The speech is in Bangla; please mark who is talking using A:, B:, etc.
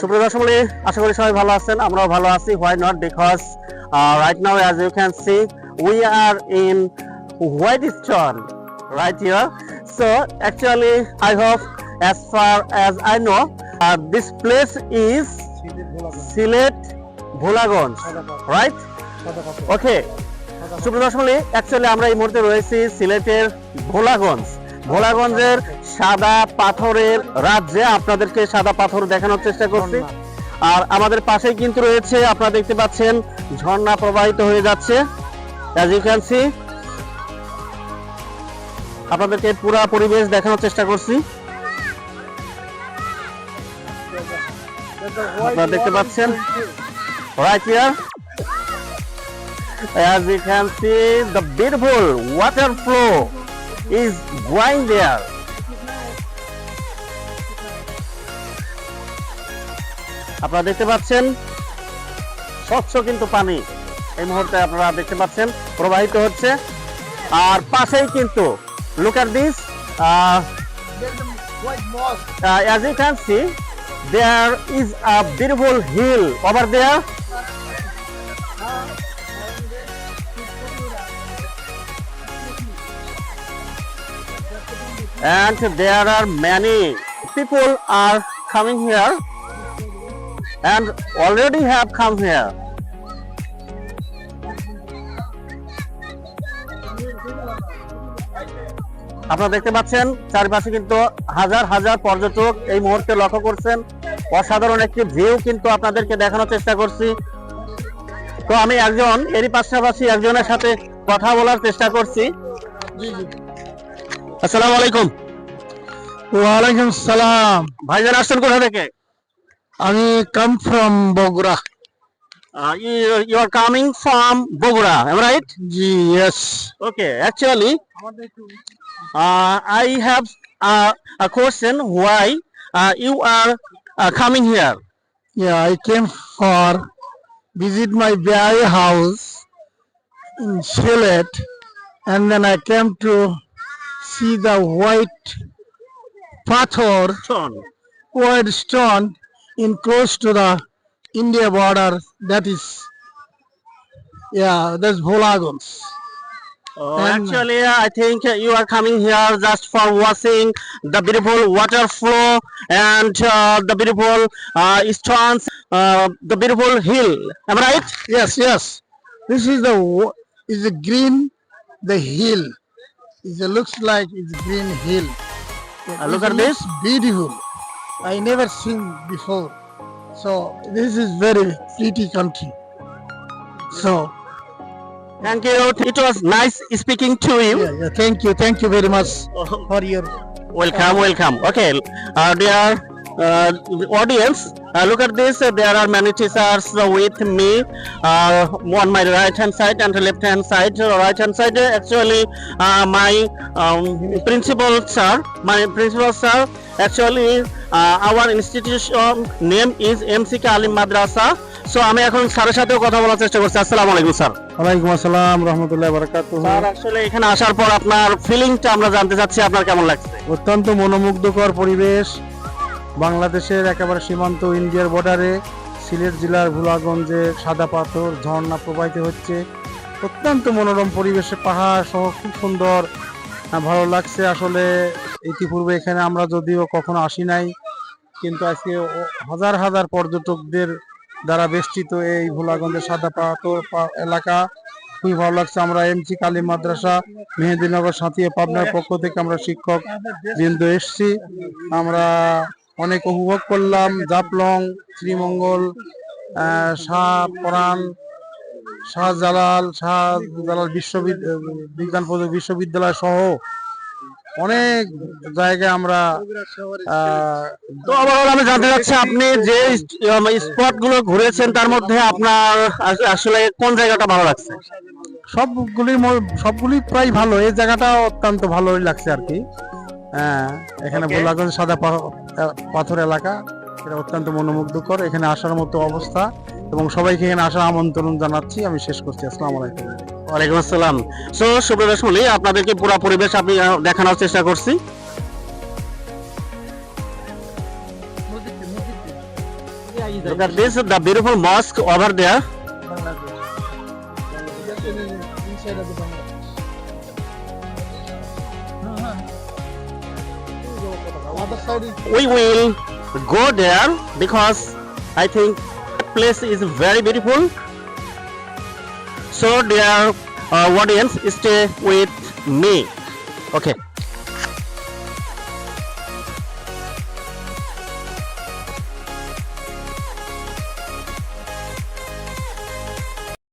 A: সুপ্রিয় দর্শক মণ্ডলী, আশা করি সবাই ভালো আছেন, আমরাও ভালো আছি। Why not, because right now as you can see we are in White Stone right here. So actually I hope, as far as I know, this place is Silet Bholaganj, right? Okay. সুপ্রিয় দর্শক মণ্ডলী, অ্যাকচুয়ালি আমরা এই মুহূর্তে রয়েছি সিলেটের ভোলাগঞ্জের সাদা পাথরের রাজ্যে। আপনাদেরকে সাদা পাথর দেখানোর চেষ্টা করছি। আর আমাদের পাশেই কিন্তু রয়েছে, আপনারা দেখতে পাচ্ছেন, ঝর্ণা প্রবাহিত হয়ে যাচ্ছে। as you can see, আপনাদেরকে পুরো পরিবেশ দেখানোর চেষ্টা করছি। আপনারা দেখতে পাচ্ছেন right here. As you can see, the beautiful water flow is going there. আপনারা দেখতে পাচ্ছেন স্বচ্ছ কিন্তু পানি এই মুহূর্তে আপনারা দেখতে পাচ্ছেন প্রবাহিত হচ্ছে। আর পাশেই কিন্তু look at this, as you can see there is a beautiful hill over there. And there are many people are coming here and already have come here. আপনারা দেখতে পাচ্ছেন চারপাশে কিন্তু হাজার হাজার পর্যটক এই মুহূর্তে লক্ষ্য করছেন। অসাধারণ একটি ভিউ কিন্তু আপনাদেরকে দেখানোর চেষ্টা করছি। তো আমি এরই পাশাপাশি একজনের সাথে কথা বলার চেষ্টা করছি। আসসালামু আলাইকুম।
B: ওয়ালাইকুম সালাম।
A: ভাইজান আসছেন কোথা থেকে?
B: আমি come from Bogura.
A: You are coming from Bogura, am I right?
B: জি, yes.
A: Okay, actually I have a question. Why you are coming here?
B: Yeah, I came for visit my Bai house in Sylhet, and then I came to see the white pathor, white stone in close to the India border. That is, yeah, that's Bholaganj.
A: Actually, I think you are coming here just for watching the beautiful water flow and the beautiful stones, the beautiful hill. Am I right?
B: Yes, yes. This is the green, the hill. It looks like it's green hill.
A: Look at
B: It
A: this.
B: looks beautiful. I never seen before. So this is very pretty country. So
A: Thank you. It was nice speaking to you.
B: yeah, thank you very much for your
A: Welcome. Okay, dear audience, look at this. There are many teachers with me on my right hand side and left hand side. Right hand side, actually, my principal sir. Actually, our institution name is MCK Alim Madrasa. So আমি এখন স্যারের সাথেও কথা বলার চেষ্টা করছি। আসসালামু আলাইকুম স্যার।
B: ওয়ালাইকুম আসসালাম রাহমাতুল্লাহি ওয়া বারাকাতুহু।
A: স্যার, আসলে এখানে আসার পর আপনার ফিলিংটা আমরা জানতে চাচ্ছি, আপনার কেমন লাগছে?
B: অত্যন্ত মনোমুগ্ধকর পরিবেশ। বাংলাদেশের একেবারে সীমান্ত ইন্ডিয়ার বর্ডারে সিলেট জেলার ভোলাগঞ্জে সাদা পাথর ঝর্ণা প্রবাহিত হচ্ছে। অত্যন্ত মনোরম পরিবেশে পাহাড় সহ খুব সুন্দর, ভালো লাগছে। আসলে ইতিপূর্বে এখানে আমরা যদিও কখনো আসি নাই, কিন্তু আজকে হাজার হাজার পর্যটকদের দ্বারা বেষ্টিত এই ভোলাগঞ্জের সাদা পাথর এলাকা খুবই ভালো লাগছে। আমরা এমসি কালী মাদ্রাসা মেহেদিনগর সাথিয়া পাবনার পক্ষ থেকে আমরা শিক্ষক বৃন্দ এসছি। আমরা অনেক উপভোগ করলাম। জাফলং, শ্রীমঙ্গল, শাহজালাল বিজ্ঞান প্রযুক্তি বিশ্ববিদ্যালয় সহ অনেক জায়গায় আমরা
A: তো আবার আমি জানতে চাচ্ছি, আপনি যে স্পট গুলো ঘুরেছেন তার মধ্যে আপনার আসলে কোন জায়গাটা ভালো লাগছে?
B: সবগুলি প্রায় ভালো। এই জায়গাটা অত্যন্ত ভালোই লাগছে আর কি। এখানে ভোলাগঞ্জ সাদা পাথর এলাকা, এটা অত্যন্ত মনোমুগ্ধকর। এখানে আসার মতো অবস্থা এবং সবাইকে এখানে আসার আমন্ত্রণ জানাচ্ছি। আমি শেষ করছি। আসসালামু আলাইকুম।
A: ওয়ালাইকুম আসসালাম। সো সুপ্রিয় দর্শক মণ্ডলী, আপনাদেরকে পুরো পরিবেশ আমি দেখানোর চেষ্টা করছি। Look at this, the beautiful mosque over there.
B: Inside of the Bangladesh. Other side is
A: We will go there because I think place is very beautiful. So dear audience, stay with me. Okay.